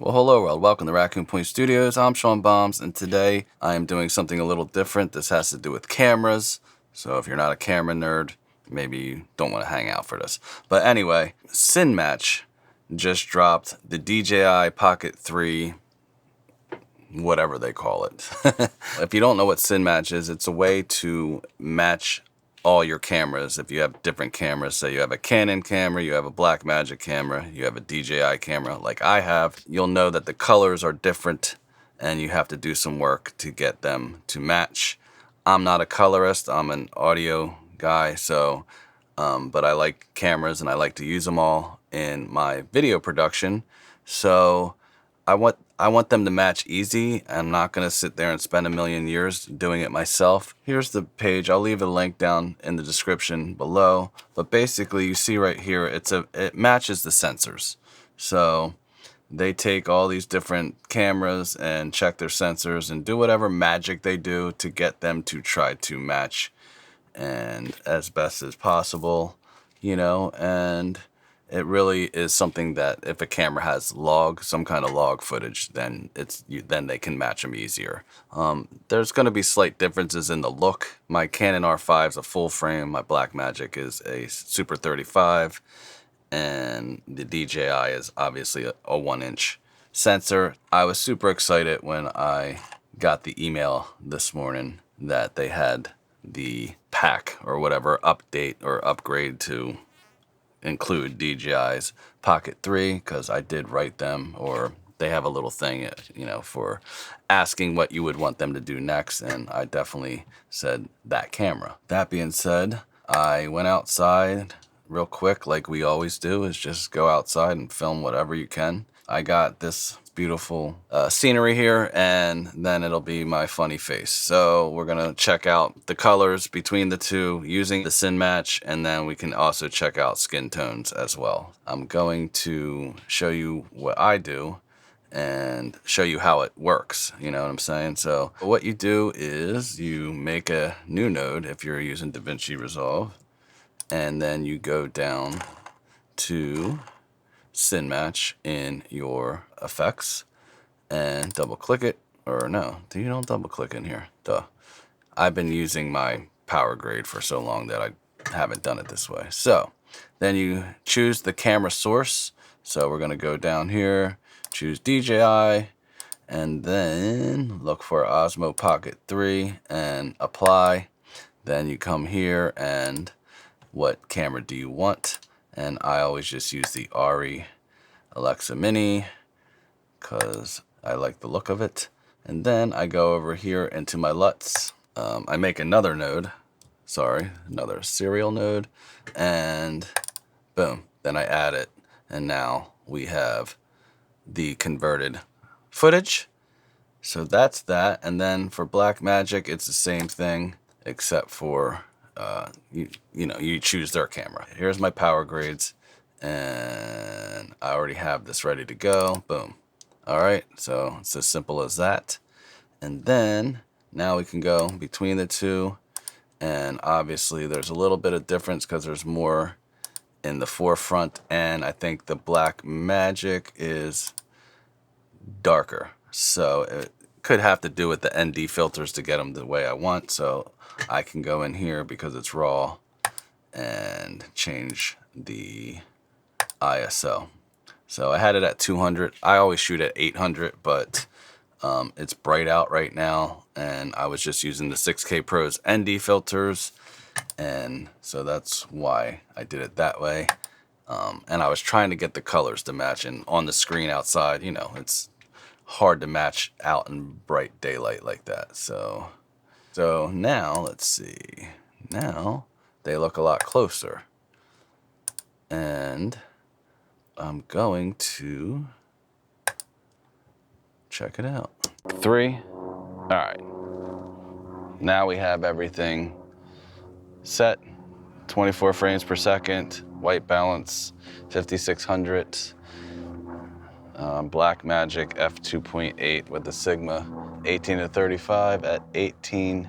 Well, hello world, welcome to Raccoon Point Studios. I'm Sean Bombs, and today I am doing something a little different. This has to do with cameras, so if you're not a camera nerd, maybe you don't want to hang out for this. But anyway, Cinematch just dropped the DJI Pocket 3, whatever they call it. If you don't know what Cinematch is, it's a way to match all your cameras. If you have different cameras, say you have a Canon camera, you have a Blackmagic camera, you have a DJI camera like I have, you'll know that the colors are different and you have to do some work to get them to match. I'm not a colorist, I'm an audio guy, so but I like cameras and I like to use them all in my video production. So I want them to match easy. I'm not going to sit there and spend a million years doing it myself. Here's the page. I'll leave a link down in the description below. But basically, you see right here, it matches the sensors. So they take all these different cameras and check their sensors and do whatever magic they do to get them to try to match and as best as possible, and it really is something that if a camera has some kind of log footage, then then they can match them easier. There's going to be slight differences in the look. My Canon R5 is a full frame. My Blackmagic is a Super 35, and the DJI is obviously a 1-inch sensor. I was super excited when I got the email this morning that they had the pack or whatever update or upgrade to include DJI's Pocket 3, because I did write them, or they have a little thing, for asking what you would want them to do next, and I definitely said that camera. That being said, I went outside real quick, like we always do, is just go outside and film whatever you can. I got this beautiful scenery here, and then it'll be my funny face. So we're gonna check out the colors between the two using the Cinematch, and then we can also check out skin tones as well. I'm going to show you what I do and show you how it works, you know what I'm saying? So what you do is you make a new node if you're using DaVinci Resolve, and then you go down to Cinematch in your effects and double click it, or no, you don't double click in here, duh. I've been using my power grade for so long that I haven't done it this way. So then you choose the camera source. So we're gonna go down here, choose DJI, and then look for Osmo Pocket 3 and apply. Then you come here and what camera do you want? And I always just use the ARRI Alexa Mini because I like the look of it. And then I go over here into my LUTs. I make another serial node, and boom, then I add it. And now we have the converted footage. So that's that. And then for Blackmagic, it's the same thing, except for you choose their camera. Here's my power grades, and I already have this ready to go. Boom. All right, so it's as simple as that. And then now we can go between the two, and obviously there's a little bit of difference because there's more in the forefront, and I think the Blackmagic is darker, so it could have to do with the ND filters to get them the way I want. So I can go in here because it's raw and change the ISO. So I had it at 200. I always shoot at 800, but it's bright out right now, and I was just using the 6K Pro's ND filters, and so that's why I did it that way. And I was trying to get the colors to match, and on the screen outside, it's hard to match out in bright daylight like that. So now let's see. Now they look a lot closer, and I'm going to check it out. 3. All right. Now we have everything set. 24 frames per second. White balance 5600. Blackmagic f2.8 with the Sigma 18 to 35 at 18.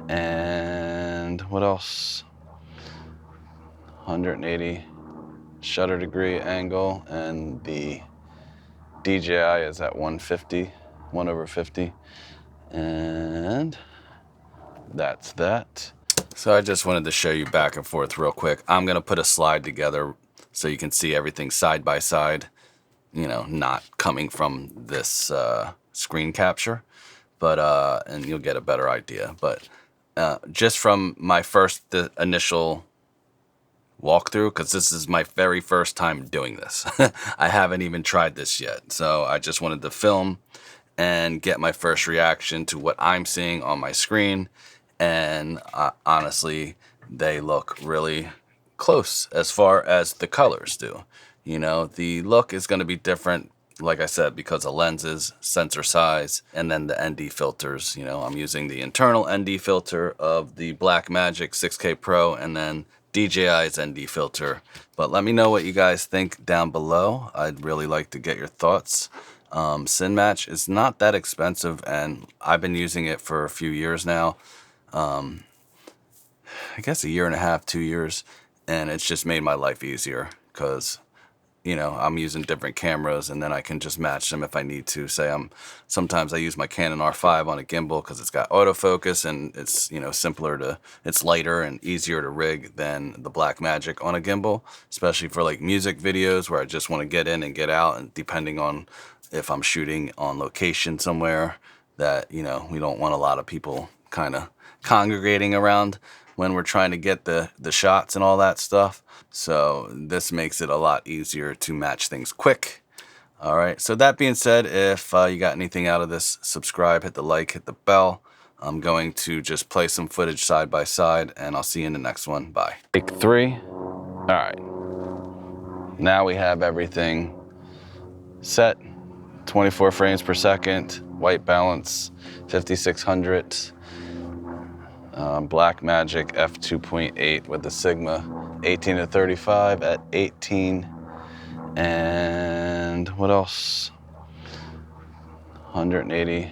And what else? 180 shutter degree angle, and the DJI is at 150, 1/50. And that's that. So I just wanted to show you back and forth real quick. I'm gonna put a slide together so you can see everything side by side, you know, not coming from this screen capture, but and you'll get a better idea. But just from my initial walkthrough, because this is my very first time doing this. I haven't even tried this yet, so I just wanted to film and get my first reaction to what I'm seeing on my screen. And honestly, they look really close as far as the colors do. You know, the look is going to be different, like I said, because of lenses, sensor size, and then the ND filters. You know, I'm using the internal ND filter of the Blackmagic 6K Pro and then DJI's ND filter. But let me know what you guys think down below. I'd really like to get your thoughts. Cinematch is not that expensive, and I've been using it for a few years now. I guess a year and a half, 2 years, and it's just made my life easier because, you know, I'm using different cameras and then I can just match them if I need to. Sometimes I use my Canon R5 on a gimbal because it's got autofocus and it's, you know, it's lighter and easier to rig than the Blackmagic on a gimbal, especially for like music videos where I just want to get in and get out, and depending on if I'm shooting on location somewhere that, you know, we don't want a lot of people kind of congregating around when we're trying to get the shots and all that stuff. So this makes it a lot easier to match things quick. All right, so that being said, if you got anything out of this, subscribe, hit the like, hit the bell. I'm going to just play some footage side by side, and I'll see you in the next one. Bye. Take 3. All right, now we have everything set. 24 frames per second, white balance, 5600. Blackmagic f2.8 with the Sigma 18-35 at 18. And what else? 180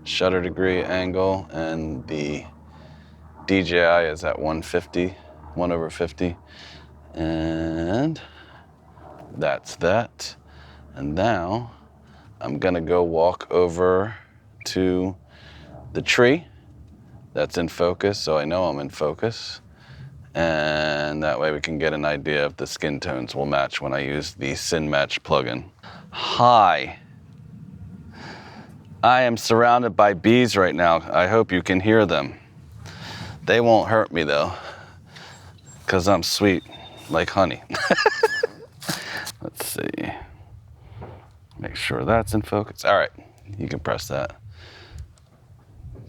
shutter degree angle, and the DJI is at 150, 1/50. And that's that. And now I'm gonna go walk over to the tree that's in focus, so I know I'm in focus. And that way we can get an idea if the skin tones will match when I use the Cinematch plugin. Hi. I am surrounded by bees right now. I hope you can hear them. They won't hurt me though, because I'm sweet like honey. Let's see. Make sure that's in focus. All right, you can press that.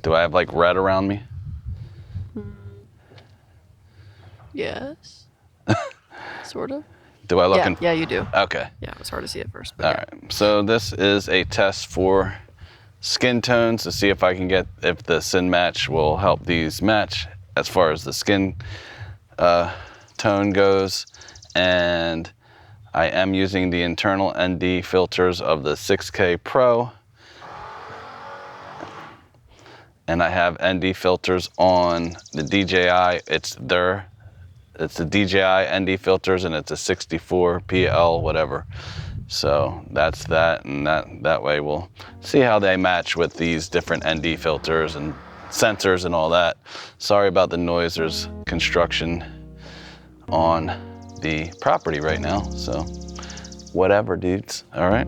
Do I have like red around me? Yes. Sort of. Do I look in? Yeah, you do. Okay. Yeah, it was hard to see at first. All right, so this is a test for skin tones to see if I can get, if the Cinematch will help these match as far as the skin tone goes. And I am using the internal ND filters of the 6K Pro. And I have ND filters on the DJI. It's the DJI ND filters, and it's a 64 PL whatever. So that's that, and that way we'll see how they match with these different ND filters and sensors and all that. Sorry about the noise. There's construction on the property right now, so whatever, dudes. All right.